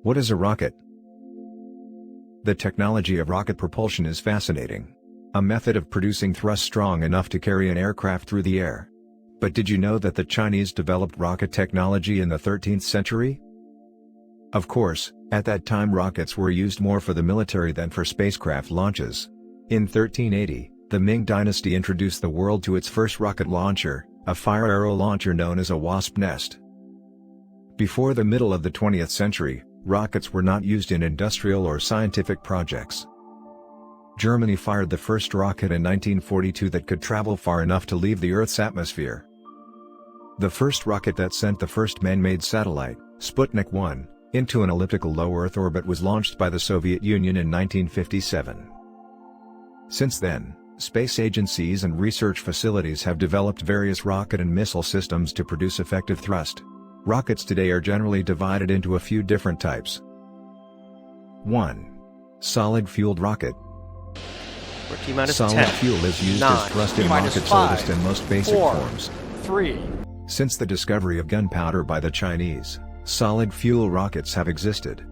What is a rocket? The technology of rocket propulsion is fascinating. A method of producing thrust strong enough to carry an aircraft through the air. But did you know that the Chinese developed rocket technology in the 13th century? Of course, at that time rockets were used more for the military than for spacecraft launches. In 1380, the Ming dynasty introduced the world to its first rocket launcher, a fire arrow launcher known as a wasp nest. Before the middle of the 20th century, rockets were not used in industrial or scientific projects. Germany fired the first rocket in 1942 that could travel far enough to leave the Earth's atmosphere. The first rocket that sent the first man-made satellite, Sputnik 1, into an elliptical low Earth orbit was launched by the Soviet Union in 1957. Since then, space agencies and research facilities have developed various rocket and missile systems to produce effective thrust. Rockets today are generally divided into a few different types. 1. Solid-fueled rocket. Solid fuel is used as thrust in rockets' oldest and most basic forms. 3. Since the discovery of gunpowder by the Chinese, solid fuel rockets have existed.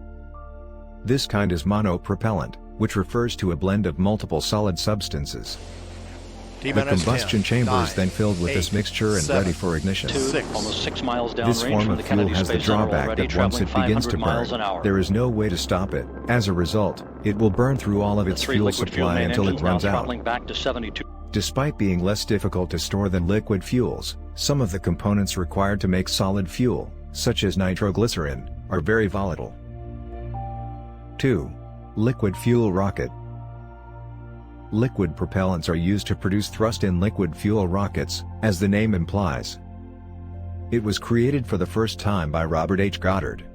This kind is monopropellant, which refers to a blend of multiple solid substances. The combustion chamber is then filled with this mixture and ready for ignition. Almost 6 miles downrange This form from of the fuel Kennedy has the Space Center drawback already, that once it traveling begins to 500 miles burn, an hour. there is no way to stop it. As a result, it will burn through all of its Three fuel liquid fuel supply main until it engines now runs out. throttling back to 72. Despite being less difficult to store than liquid fuels, some of the components required to make solid fuel, such as nitroglycerin, are very volatile. 2. Liquid fuel rocket. Liquid propellants are used to produce thrust in liquid fuel rockets, as the name implies. It was created for the first time by Robert H. Goddard,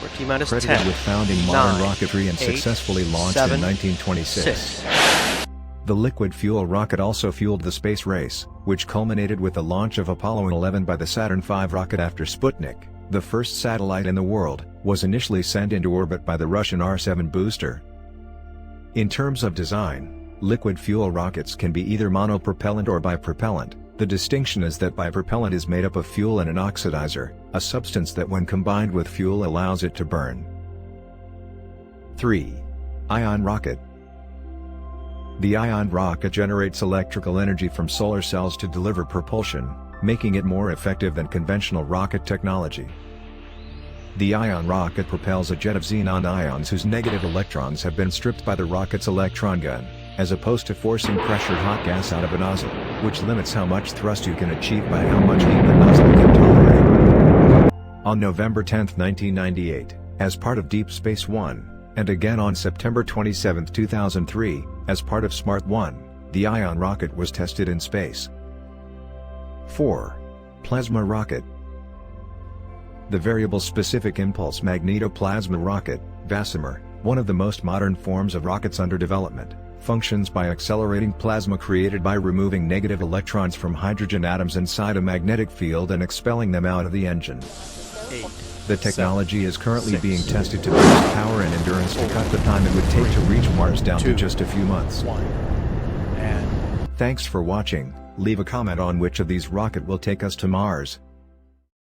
credited 10, with founding modern 9, rocketry and 8, successfully launched 7, in 1926. 6. The liquid fuel rocket also fueled the space race, which culminated with the launch of Apollo 11 by the Saturn V rocket after Sputnik, the first satellite in the world, was initially sent into orbit by the Russian R-7 booster. In terms of design, liquid fuel rockets can be either monopropellant or bipropellant. The distinction is that bipropellant is made up of fuel and an oxidizer, a substance that when combined with fuel allows it to burn. 3. Ion rocket. The ion rocket generates electrical energy from solar cells to deliver propulsion, making it more effective than conventional rocket technology. The ion rocket propels a jet of xenon ions whose negative electrons have been stripped by the rocket's electron gun, as opposed to forcing pressured hot gas out of a nozzle, which limits how much thrust you can achieve by how much heat the nozzle can tolerate. On November 10, 1998, as part of Deep Space One, and again on September 27, 2003, as part of Smart 1, the ion rocket was tested in space. 4. Plasma rocket. The Variable Specific Impulse Magnetoplasma rocket, VASIMR, one of the most modern forms of rockets under development, functions by accelerating plasma created by removing negative electrons from hydrogen atoms inside a magnetic field and expelling them out of the engine. 8. The technology 7, is currently 6, being tested to boost power and endurance to cut the time it would take to reach Mars down to 2, just a few months. 1. And Thanks for watching. Leave a comment on which of these rocket will take us to Mars.